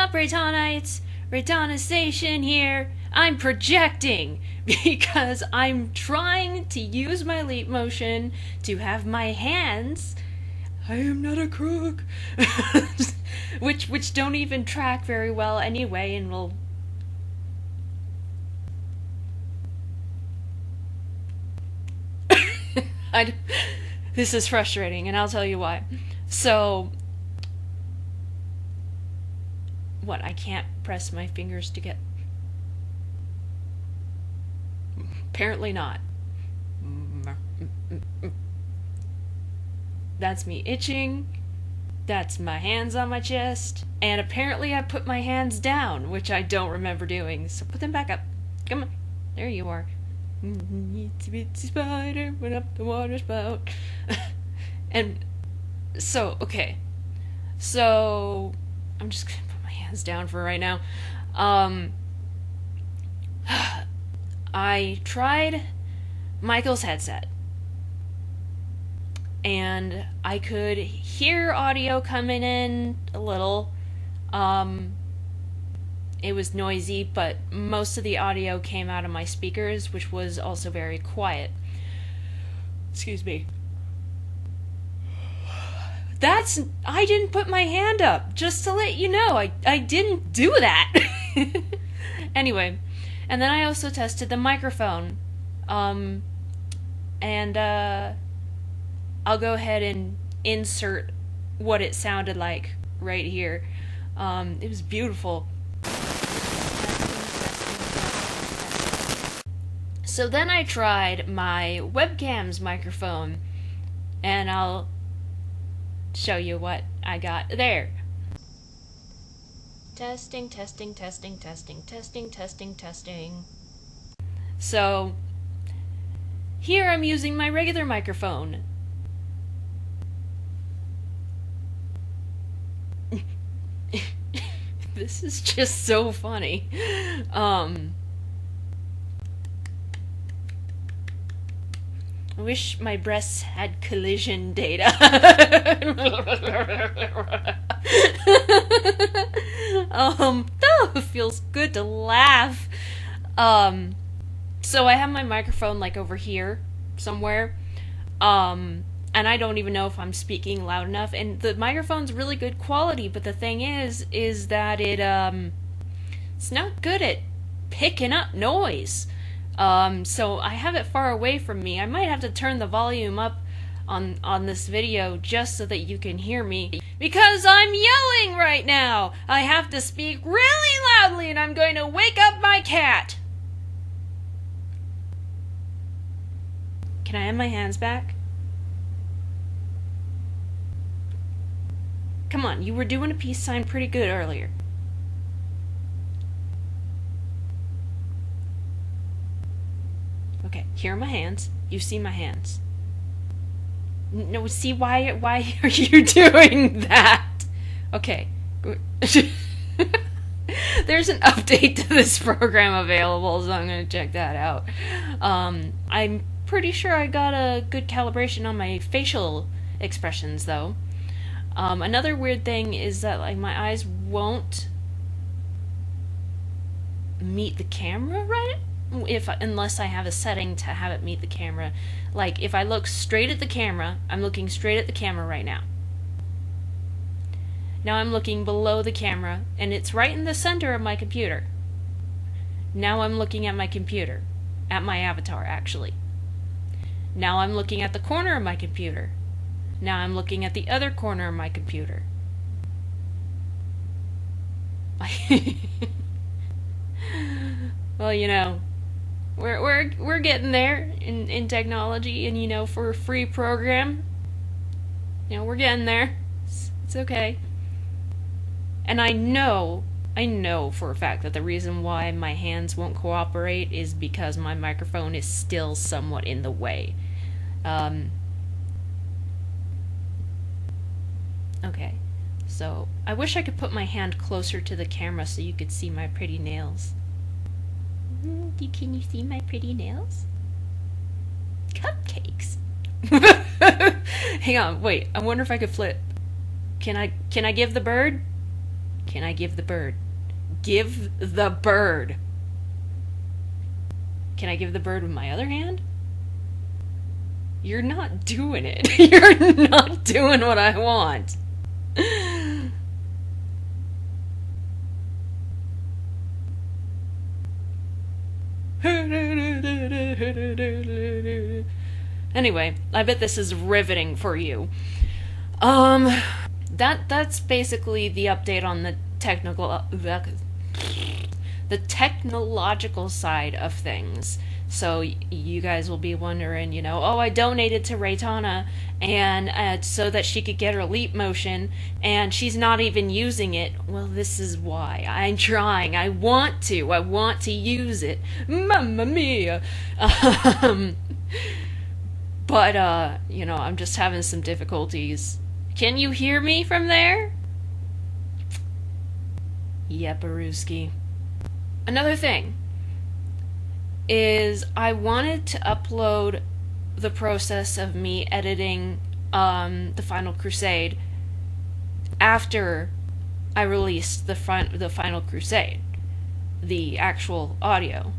up, Reitanites? Weaponization here. I'm projecting because I'm trying to use my leap motion to have my hands. I am not a crook. which don't even track very well anyway, and will. This is frustrating, and I'll tell you why. So, what? I can't press my fingers to get. Apparently not. That's me itching. That's my hands on my chest. And apparently I put my hands down, which I don't remember doing. So put them back up. Come on. There you are. Itsy bitsy spider went up the water spout. And so, okay. So, I'm just gonna put my hands down for right now. I tried Michael's headset, and I could hear audio coming in a little. It was noisy, but most of the audio came out of my speakers, which was also very quiet. Excuse me. I didn't put my hand up, just to let you know. I didn't do that. Anyway, and then I also tested the microphone. And I'll go ahead and insert what it sounded like right here. It was beautiful. So then I tried my webcam's microphone, and I'll show you what I got there. Testing, testing, testing, testing, testing, testing, testing. So here I'm using my regular microphone. This is just so funny. I wish my breasts had collision data. It feels good to laugh. So I have my microphone like over here somewhere. And I don't even know if I'm speaking loud enough. And the microphone's really good quality, but the thing is that it's not good at picking up noise. So I have it far away from me. I might have to turn the volume up on this video just so that you can hear me, because I'm yelling right now. I have to speak really loudly, and I'm going to wake up my cat. Can I have my hands back? Come on, you were doing a peace sign pretty good earlier. Okay, here are my hands. You see my hands. No, see, why are you doing that? Okay. There's an update to this program available, so I'm going to check that out. I'm pretty sure I got a good calibration on my facial expressions, though. Another weird thing is that like my eyes won't meet the camera right unless I have a setting to have it meet the camera. Like if I look straight at the camera, I'm looking straight at the camera right now. Now I'm looking below the camera, and it's right in the center of my computer. Now I'm looking at my computer, at my avatar actually. Now I'm looking at the corner of my computer. Now I'm looking at the other corner of my computer. Well, you know, we're getting there in technology, and you know, for a free program, you know, we're getting there. It's okay. And I know for a fact that the reason why my hands won't cooperate is because my microphone is still somewhat in the way. Okay, so I wish I could put my hand closer to the camera so you could see my pretty nails. Can you see my pretty nails? Cupcakes. Hang on, wait. I wonder if I could flip. Can I give the bird? Can I give the bird? Give the bird. Can I give the bird with my other hand? You're not doing it. You're not doing what I want. Anyway, I bet this is riveting for you. That's basically the update on the technological side of things. So you guys will be wondering, oh, I donated to Reitanna and so that she could get her leap motion, and she's not even using it. Well, this is why. I'm trying. I want to use it. Mamma mia. But I'm just having some difficulties. Can you hear me from there? Yeparuski. Another thing is I wanted to upload the process of me editing the Final Crusade after I released the Final Crusade, the actual audio.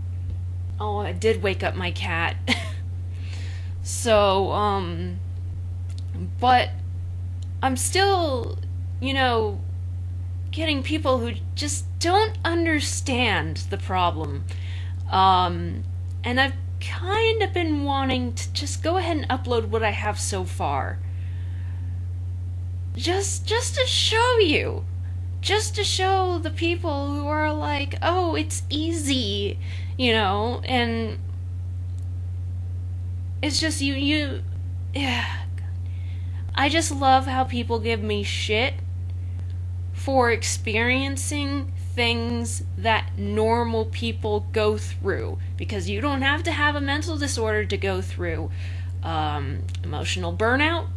Oh, I did wake up my cat. So, but I'm still, getting people who just don't understand the problem. And I've kind of been wanting to just go ahead and upload what I have so far. Just to show you. Just to show the people who are like, oh, it's easy, and it's just yeah. I just love how people give me shit for experiencing things that normal people go through, because you don't have to have a mental disorder to go through emotional burnout,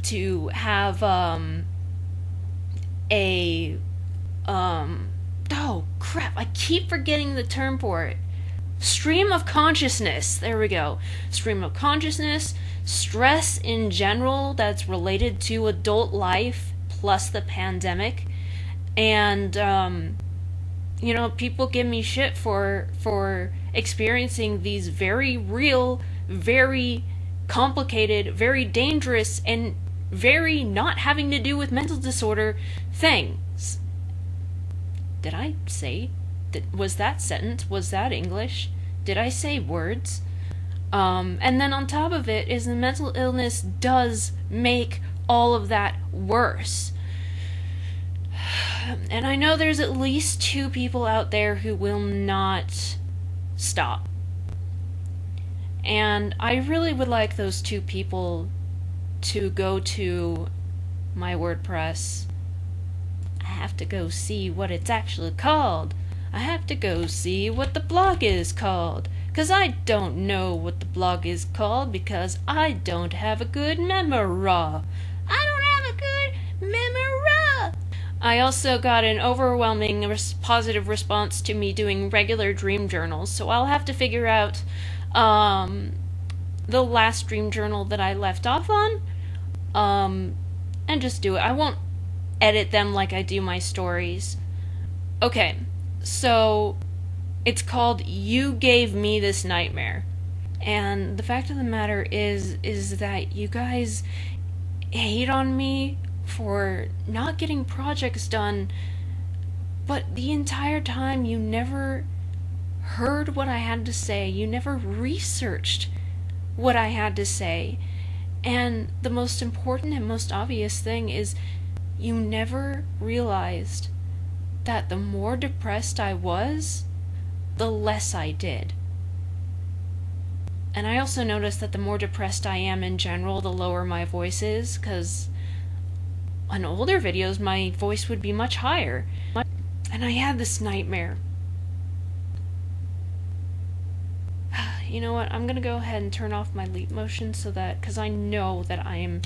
to have oh crap, I keep forgetting the term for it. Stream of consciousness. There we go. Stream of consciousness, stress in general that's related to adult life plus the pandemic. And people give me shit for experiencing these very real, very complicated, very dangerous, and very not having to do with mental disorder things. Did I say? Was that sentence? Was that English? Did I say words? And then on top of it is the mental illness does make all of that worse. And I know there's at least 2 people out there who will not stop. And I really would like those 2 people to go to my WordPress. I have to go see what it's actually called. I have to go see what the blog is called. Because I don't know what the blog is called because I don't have a good memory. I don't have a good memory. I also got an overwhelming positive response to me doing regular dream journals, so I'll have to figure out the last dream journal that I left off on, and just do it. I won't edit them like I do my stories. Okay, so it's called You Gave Me This Nightmare. And the fact of the matter is that you guys hate on me for not getting projects done, but the entire time you never heard what I had to say. You never researched what I had to say. And the most important and most obvious thing is you never realized that the more depressed I was, the less I did. And I also noticed that the more depressed I am in general, the lower my voice is, because on older videos my voice would be much higher. And I had this nightmare. You know what, I'm gonna go ahead and turn off my leap motion so that, because I know that I am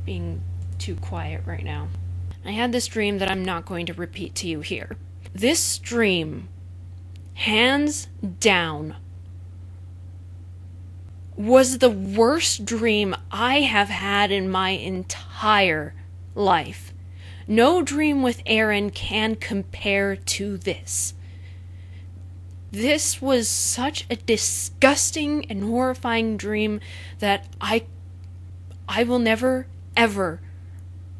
being too quiet right now. I had this dream that I'm not going to repeat to you here. This dream, hands down, was the worst dream I have had in my entire life. No dream with Aaron can compare to this. This was such a disgusting and horrifying dream that I will never, ever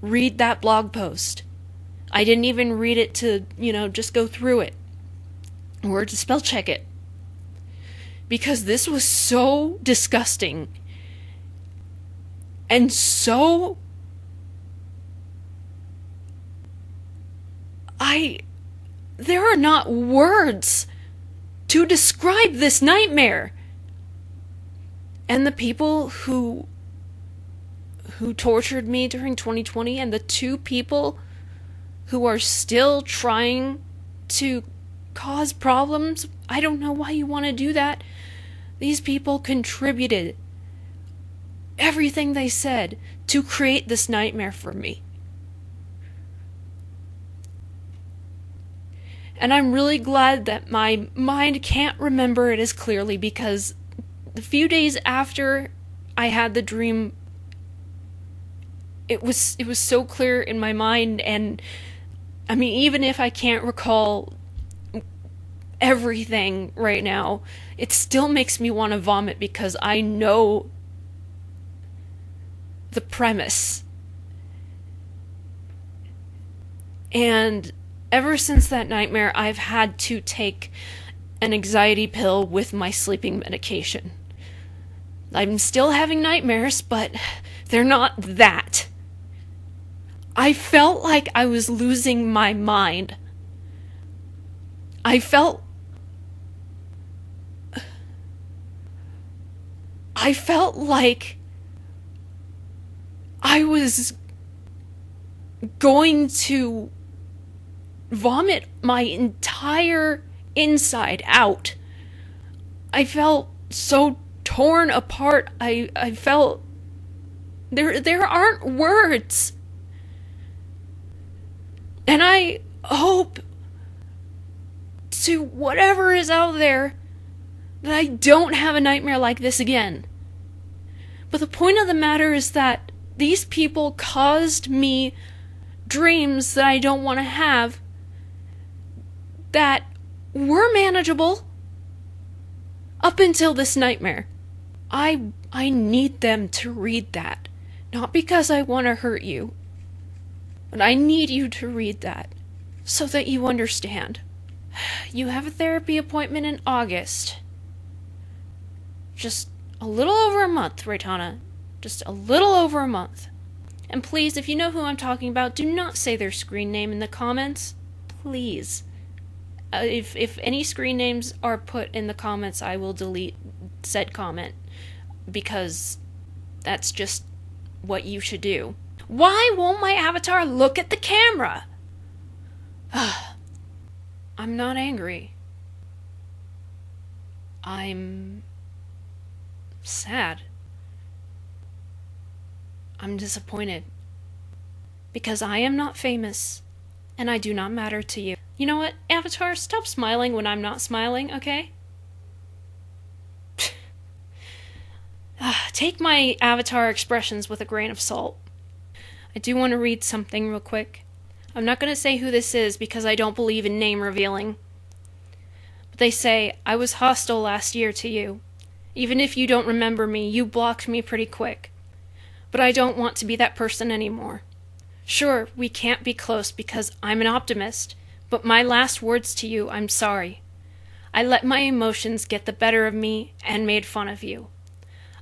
read that blog post. I didn't even read it to, just go through it or to spell check it. Because this was so disgusting and so... there are not words to describe this nightmare. And the people who tortured me during 2020, and the 2 people who are still trying to cause problems, I don't know why you want to do that. These people contributed everything they said to create this nightmare for me. And I'm really glad that my mind can't remember it as clearly, because the few days after I had the dream, it was so clear in my mind. And I mean, even if I can't recall everything right now, it still makes me want to vomit, because I know the premise. And ever since that nightmare, I've had to take an anxiety pill with my sleeping medication. I'm still having nightmares, but they're not that. I felt like I was losing my mind. I felt like I was going to vomit my entire inside out. I felt so torn apart. I felt there aren't words. And I hope to whatever is out there that I don't have a nightmare like this again. But the point of the matter is that these people caused me dreams that I don't want to have, that were manageable up until this nightmare. I need them to read that. Not because I want to hurt you, but I need you to read that so that you understand. You have a therapy appointment in August. Just a little over a month, Reitanna. Just a little over a month. And please, if you know who I'm talking about, do not say their screen name in the comments. Please. If any screen names are put in the comments, I will delete said comment, because that's just what you should do. Why won't my avatar look at the camera? I'm not angry. I'm sad. I'm disappointed. Because I am not famous, and I do not matter to you. You know what, Avatar? Stop smiling when I'm not smiling, okay? Take my avatar expressions with a grain of salt. I do want to read something real quick. I'm not going to say who this is because I don't believe in name revealing. But they say, I was hostile last year to you. Even if you don't remember me, you blocked me pretty quick. But I don't want to be that person anymore. Sure, we can't be close because I'm an optimist, but my last words to you, I'm sorry. I let my emotions get the better of me and made fun of you.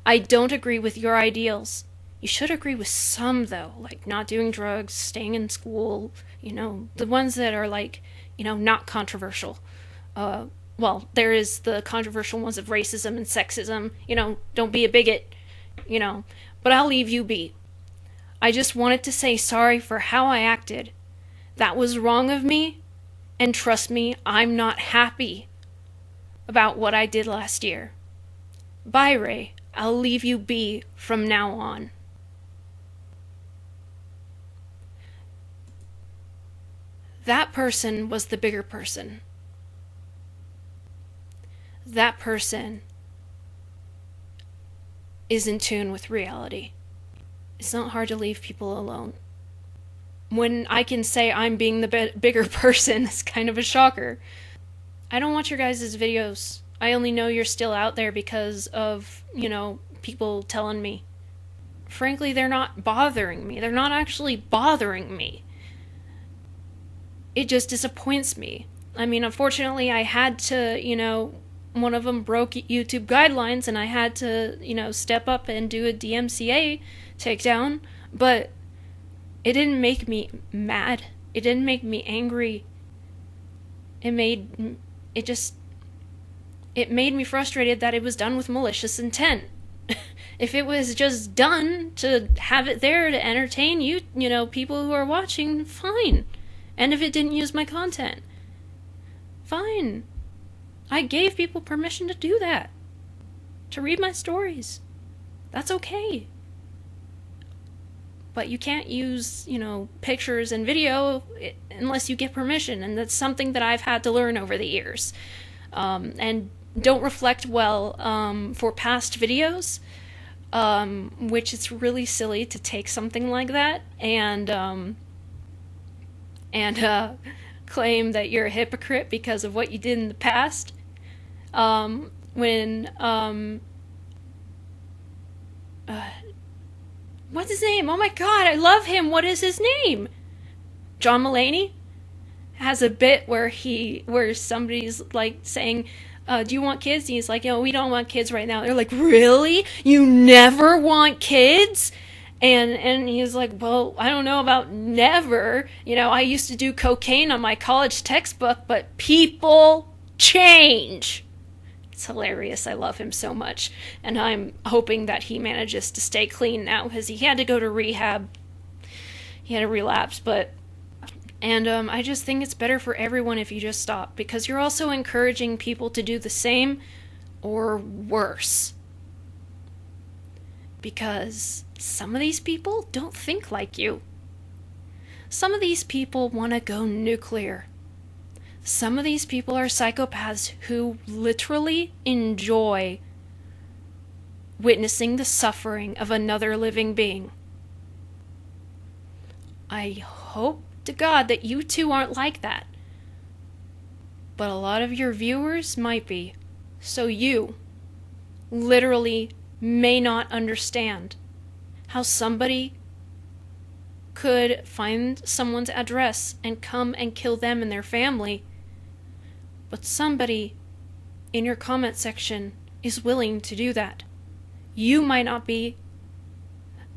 I don't agree with your ideals. You should agree with some, though, like not doing drugs, staying in school, the ones that are not controversial. Well, there is the controversial ones of racism and sexism, don't be a bigot, but I'll leave you be. I just wanted to say sorry for how I acted. That was wrong of me, and trust me, I'm not happy about what I did last year. Bye, Ray. I'll leave you be from now on. That person was the bigger person. That person is in tune with reality. It's not hard to leave people alone. when I can say I'm being the bigger person is kind of a shocker. I don't watch your guys' videos. I only know you're still out there because of, people telling me. Frankly, they're not bothering me. They're not actually bothering me. It just disappoints me. I mean, unfortunately, I had to, one of them broke YouTube guidelines and I had to, step up and do a DMCA takedown, but it didn't make me mad. It didn't make me angry. It made me frustrated that it was done with malicious intent. If it was just done to have it there to entertain you, people who are watching, fine. And if it didn't use my content, fine. I gave people permission to do that. To read my stories. That's okay. But you can't use, pictures and video unless you get permission. And that's something that I've had to learn over the years. And don't reflect well for past videos, which it's really silly to take something like that and claim that you're a hypocrite because of what you did in the past. What's his name? Oh my god, I love him. What is his name? John Mulaney has a bit where somebody's like saying, do you want kids? And he's like, we don't want kids right now. They're like, really? You never want kids? And he's like, well, I don't know about never. I used to do cocaine on my college textbook, but people change. It's hilarious. I love him so much. And I'm hoping that he manages to stay clean now because he had to go to rehab. He had a relapse, And I just think it's better for everyone if you just stop, because you're also encouraging people to do the same or worse. Because some of these people don't think like you. Some of these people want to go nuclear. Some of these people are psychopaths who literally enjoy witnessing the suffering of another living being. I hope to God that you two aren't like that. But a lot of your viewers might be. So you literally may not understand how somebody could find someone's address and come and kill them and their family, but somebody in your comment section is willing to do that. You might not be,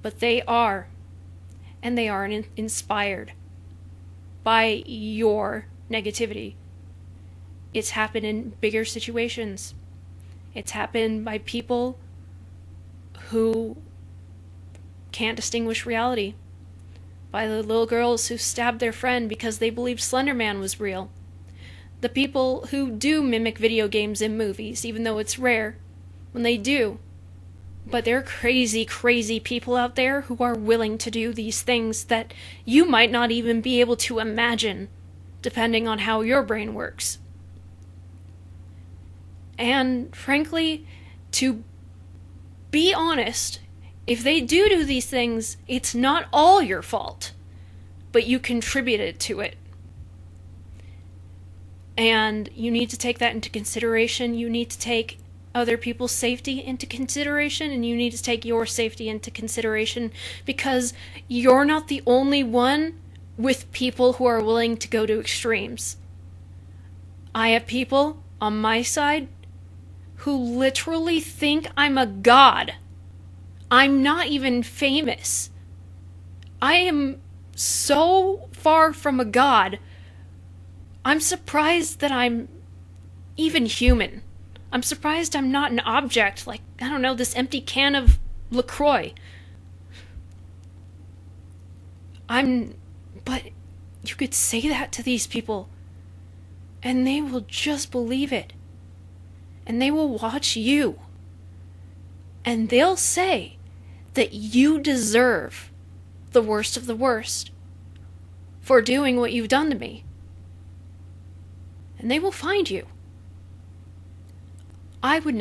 but they are. And they are inspired by your negativity. It's happened in bigger situations. It's happened by people who can't distinguish reality. By the little girls who stabbed their friend because they believed Slender Man was real. The people who do mimic video games in movies, even though it's rare, when they do. But there are crazy, crazy people out there who are willing to do these things that you might not even be able to imagine, depending on how your brain works. And frankly, to be honest, if they do these things, it's not all your fault, but you contributed to it. And you need to take that into consideration. You need to take other people's safety into consideration, and you need to take your safety into consideration, because you're not the only one with people who are willing to go to extremes. I have people on my side who literally think I'm a god. I'm not even famous. I am so far from a god. I'm surprised that I'm even human. I'm surprised I'm not an object, like, I don't know, this empty can of LaCroix. But you could say that to these people, and they will just believe it. And they will watch you. And they'll say that you deserve the worst of the worst for doing what you've done to me. And they will find you. I would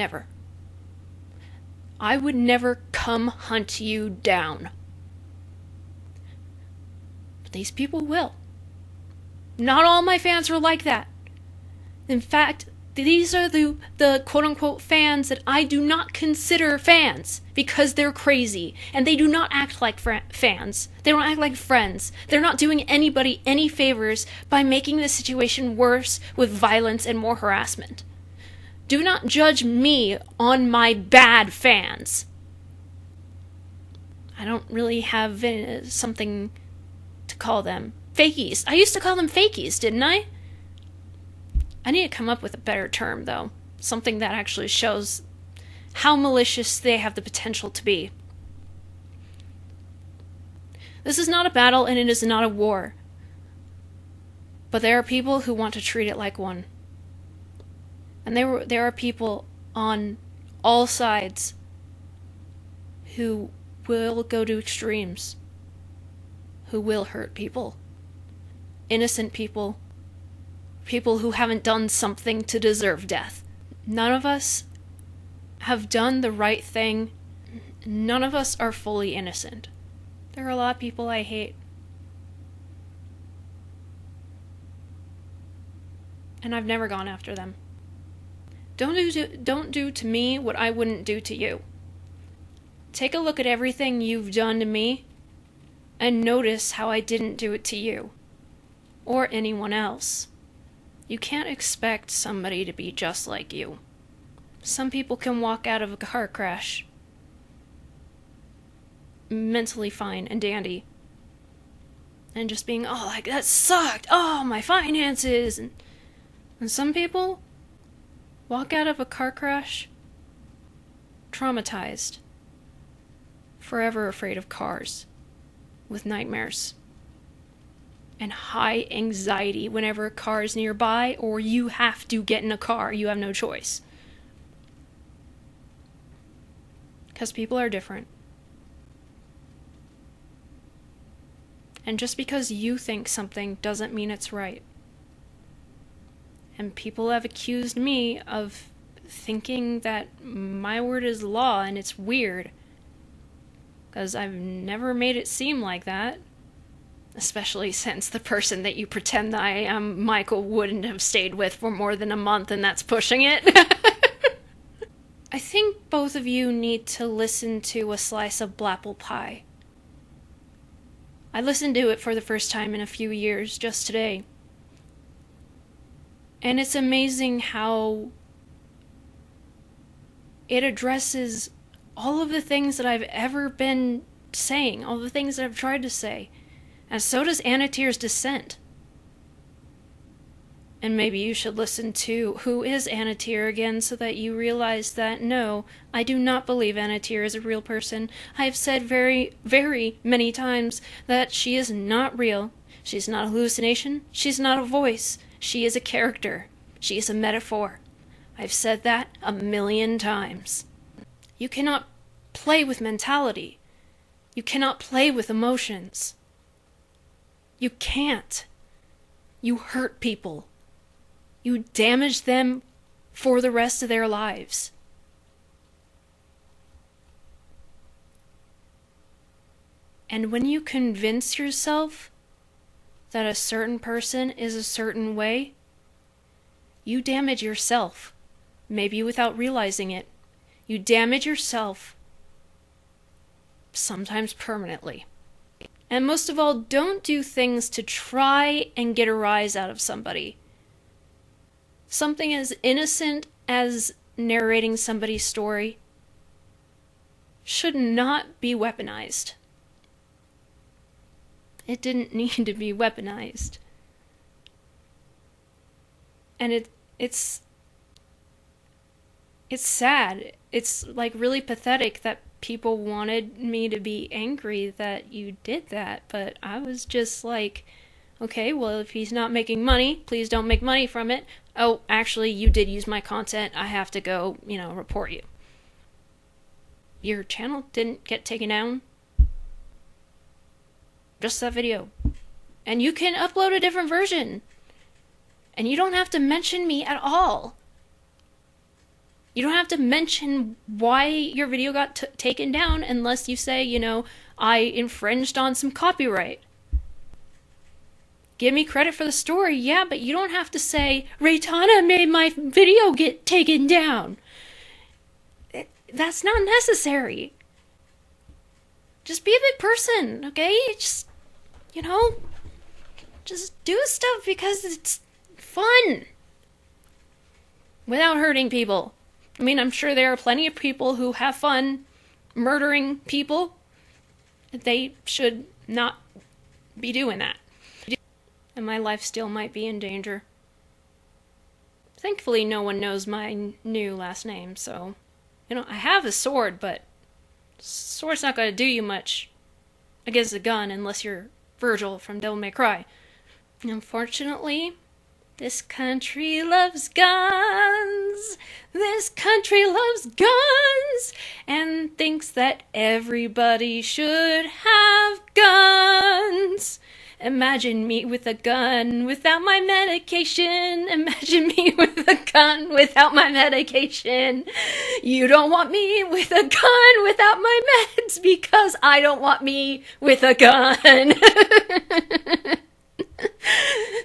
never come hunt you down. these people will. Not all my fans are like that. In fact, these are the quote-unquote fans that I do not consider fans because they're crazy and they do not act like fans. They don't act like friends. They're not doing anybody any favors by making the situation worse with violence and more harassment. Do not judge me on my bad fans. I don't really have something to call them. Fakies. I used to call them fakies, didn't I? I need to come up with a better term, though. Something that actually shows how malicious they have the potential to be. This is not a battle and it is not a war. But there are people who want to treat it like one. And there are people on all sides who will go to extremes. Who will hurt people. Innocent people. People who haven't done something to deserve death. None of us have done the right thing. None of us are fully innocent. There are a lot of people I hate. And I've never gone after them. Don't do to me what I wouldn't do to you. Take a look at everything you've done to me and notice how I didn't do it to you. Or anyone else. You can't expect somebody to be just like you. Some people can walk out of a car crash mentally fine and dandy. And just being, oh, like, that sucked. Oh, my finances. And some people walk out of a car crash traumatized. Forever afraid of cars. With nightmares. And high anxiety whenever a car is nearby or you have to get in a car. You have no choice. Because people are different. And just because you think something doesn't mean it's right. And people have accused me of thinking that my word is law and it's weird. Because I've never made it seem like that. Especially since the person that you pretend that I am, Michael, wouldn't have stayed with for more than a month, and that's pushing it. I think both of you need to listen to A Slice of Blapple Pie. I listened to it for the first time in a few years, just today. And it's amazing how it addresses all of the things that I've ever been saying, all the things that I've tried to say. And so does Anna Tyr's Descent. And maybe you should listen to Who is Anna Tyr again so that you realize that no, I do not believe Anna Tyr is a real person. I have said very, very many times that she is not real. She's not a hallucination. She's not a voice. She is a character. She is a metaphor. I've said that 1,000,000 times. You cannot play with mentality. You cannot play with emotions. You can't. You hurt people. You damage them for the rest of their lives. And when you convince yourself that a certain person is a certain way, you damage yourself, maybe without realizing it. You damage yourself, sometimes permanently. And most of all, don't do things to try and get a rise out of somebody. Something as innocent as narrating somebody's story should not be weaponized. It didn't need to be weaponized. And it's sad. It's like really pathetic that people wanted me to be angry that you did that, but I was just like, okay, well, if he's not making money, please don't make money from it. Oh, actually, you did use my content. I have to go, report you. Your channel didn't get taken down. Just that video. And you can upload a different version. And you don't have to mention me at all. You don't have to mention why your video got taken down unless you say, I infringed on some copyright. Give me credit for the story, yeah, but you don't have to say, Reitanna made my video get taken down. That's not necessary. Just be a big person, okay? Just, just do stuff because it's fun. Without hurting people. I mean, I'm sure there are plenty of people who have fun murdering people. They should not be doing that. And my life still might be in danger. Thankfully, no one knows my new last name, so... I have a sword, but... sword's not gonna do you much against a gun unless you're Virgil from Devil May Cry. Unfortunately, this country loves guns. This country loves guns and thinks that everybody should have guns. Imagine me with a gun without my medication. Imagine me with a gun without my medication. You don't want me with a gun without my meds because I don't want me with a gun.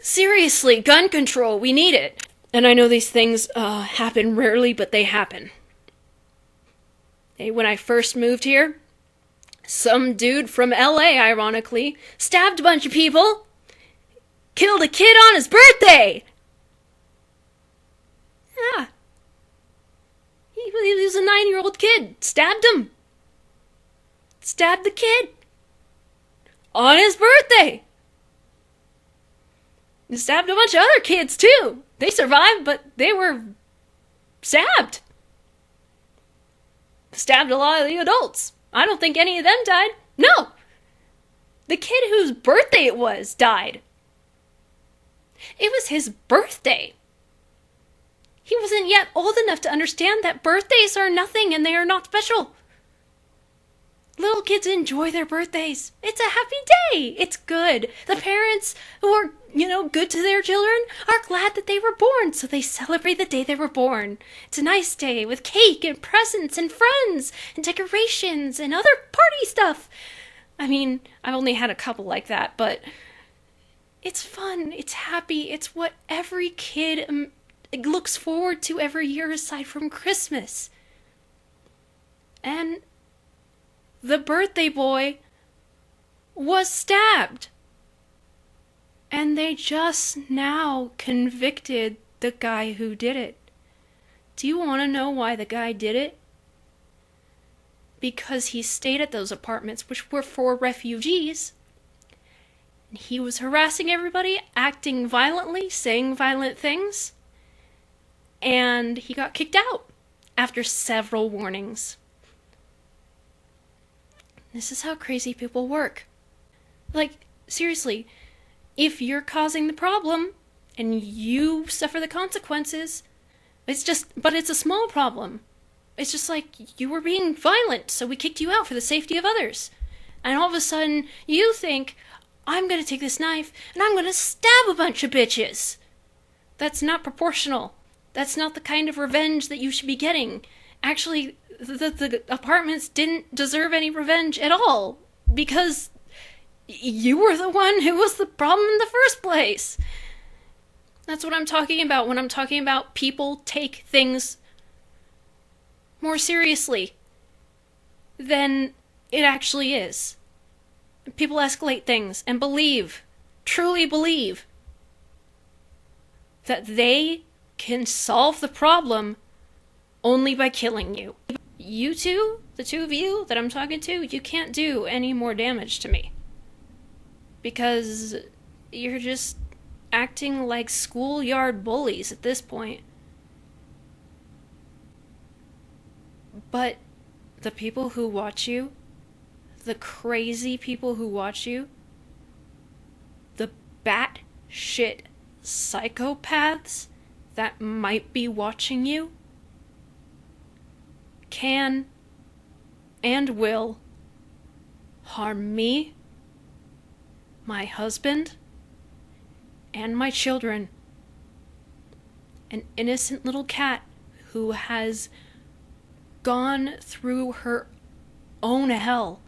Seriously, gun control, we need it. And I know these things happen rarely, but they happen. When I first moved here, some dude from LA, ironically, stabbed a bunch of people, killed a kid on his birthday. Yeah. He was a 9-year-old kid. Stabbed him. Stabbed the kid. On his birthday. He stabbed a bunch of other kids, too. They survived, but they were stabbed. Stabbed a lot of the adults. I don't think any of them died. No. The kid whose birthday it was died. It was his birthday. He wasn't yet old enough to understand that birthdays are nothing and they are not special. Little kids enjoy their birthdays. It's a happy day. It's good. The parents who are, good to their children are glad that they were born, so they celebrate the day they were born. It's a nice day with cake and presents and friends and decorations and other party stuff. I mean, I've only had a couple like that, but it's fun. It's happy. It's what every kid looks forward to every year aside from Christmas. And the birthday boy was stabbed. And they just now convicted the guy who did it. Do you want to know why the guy did it? Because he stayed at those apartments, which were for refugees. And he was harassing everybody, acting violently, saying violent things. And he got kicked out after several warnings. This is how crazy people work. Like, seriously, if you're causing the problem and you suffer the consequences, but it's a small problem. It's just like you were being violent, so we kicked you out for the safety of others. And all of a sudden, you think, I'm going to take this knife and I'm going to stab a bunch of bitches. That's not proportional. That's not the kind of revenge that you should be getting. Actually, the apartments didn't deserve any revenge at all, because you were the one who was the problem in the first place. That's what I'm talking about when I'm talking about people take things more seriously than it actually is. People escalate things and truly believe, that they can solve the problem only by killing you. You two, the two of you that I'm talking to, you can't do any more damage to me. Because you're just acting like schoolyard bullies at this point. But the people who watch you, the crazy people who watch you, the batshit psychopaths that might be watching you, can and will harm me, my husband, and my children. An innocent little cat who has gone through her own hell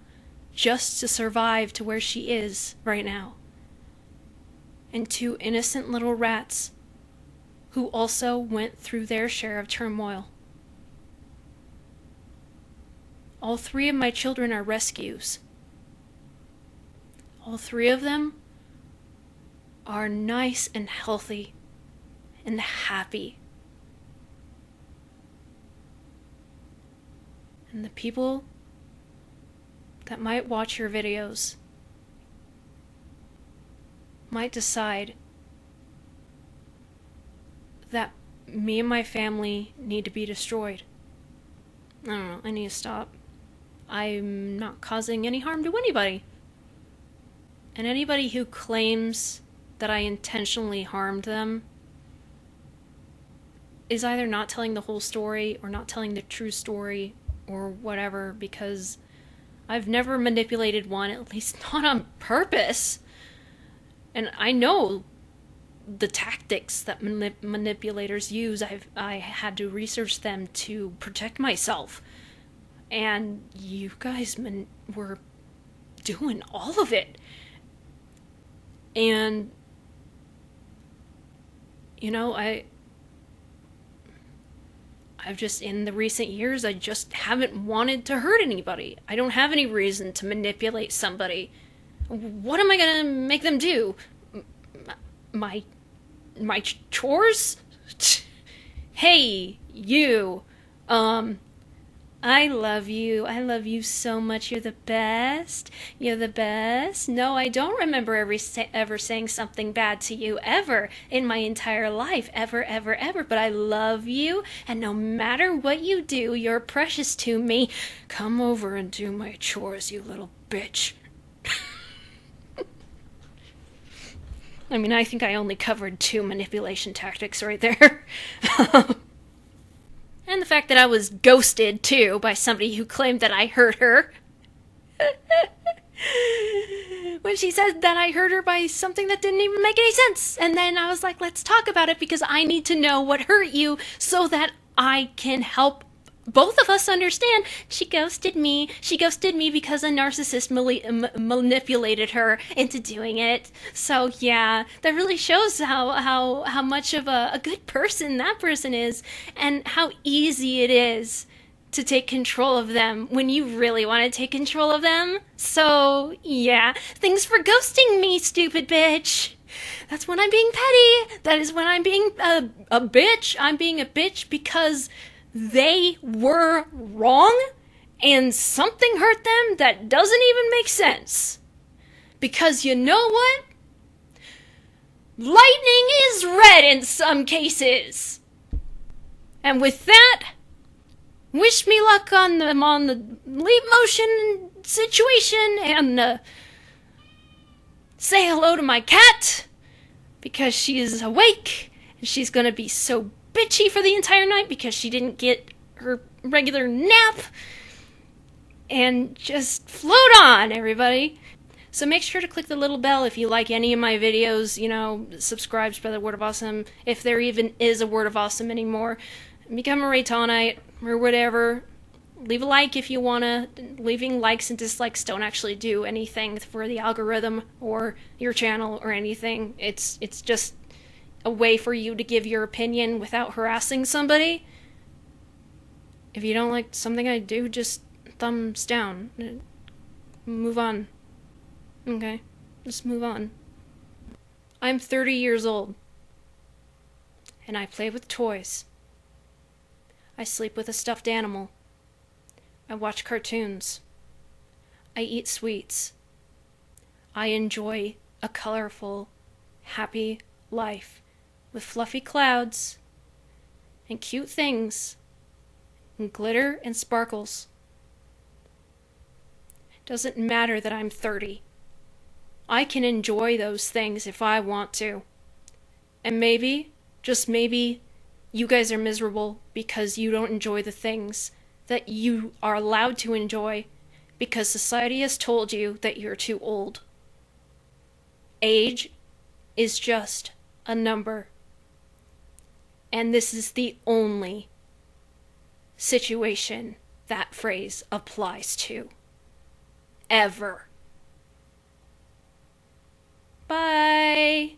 just to survive to where she is right now. and two innocent little rats who also went through their share of turmoil. All three of my children are rescues. All three of them are nice and healthy and happy. And the people that might watch your videos might decide that me and my family need to be destroyed. I don't know, I need to stop. I'm not causing any harm to anybody. And anybody who claims that I intentionally harmed them is either not telling the whole story or not telling the true story or whatever, because I've never manipulated one, at least not on purpose. And I know the tactics that manipulators use. I had to research them to protect myself. And you guys were doing all of it. And, you know, I've just, in the recent years, I just haven't wanted to hurt anybody. I don't have any reason to manipulate somebody. What am I gonna make them do? My chores? Hey, you. I love you. I love you so much. You're the best. You're the best. No, I don't remember ever saying something bad to you ever in my entire life. Ever, ever, ever. But I love you. And no matter what you do, you're precious to me. Come over and do my chores, you little bitch. I mean, I think I only covered 2 manipulation tactics right there. And the fact that I was ghosted, too, by somebody who claimed that I hurt her. When she said that I hurt her by something that didn't even make any sense. And then I was like, let's talk about it, because I need to know what hurt you so that I can help both of us understand. She ghosted me. She ghosted me because a narcissist manipulated her into doing it. So yeah, that really shows how much of a good person that person is, and how easy it is to take control of them when you really want to take control of them. So yeah, thanks for ghosting me, stupid bitch. That's when I'm being petty. That is when I'm being a bitch. I'm being a bitch because they were wrong and something hurt them that doesn't even make sense. Because you know what? Lightning is red in some cases. And with that, wish me luck on the leap motion situation, and say hello to my cat, because she is awake and she's gonna be so bitchy for the entire night because she didn't get her regular nap. And just float on, everybody. So make sure to click the little bell if you like any of my videos. You know, subscribe, spread the word of awesome, if there even is a word of awesome anymore. Become a Reitannite or whatever. Leave a like if you wanna. Leaving likes and dislikes don't actually do anything for the algorithm or your channel or anything. It's just a way for you to give your opinion without harassing somebody. If you don't like something I do, just thumbs down. Move on. Okay? Just move on. I'm 30 years old. And I play with toys. I sleep with a stuffed animal. I watch cartoons. I eat sweets. I enjoy a colorful, happy life with fluffy clouds and cute things and glitter and sparkles. Doesn't matter that I'm 30. I can enjoy those things if I want to. And maybe, just maybe, you guys are miserable because you don't enjoy the things that you are allowed to enjoy because society has told you that you're too old. Age is just a number. And this is the only situation that phrase applies to. Ever. Bye.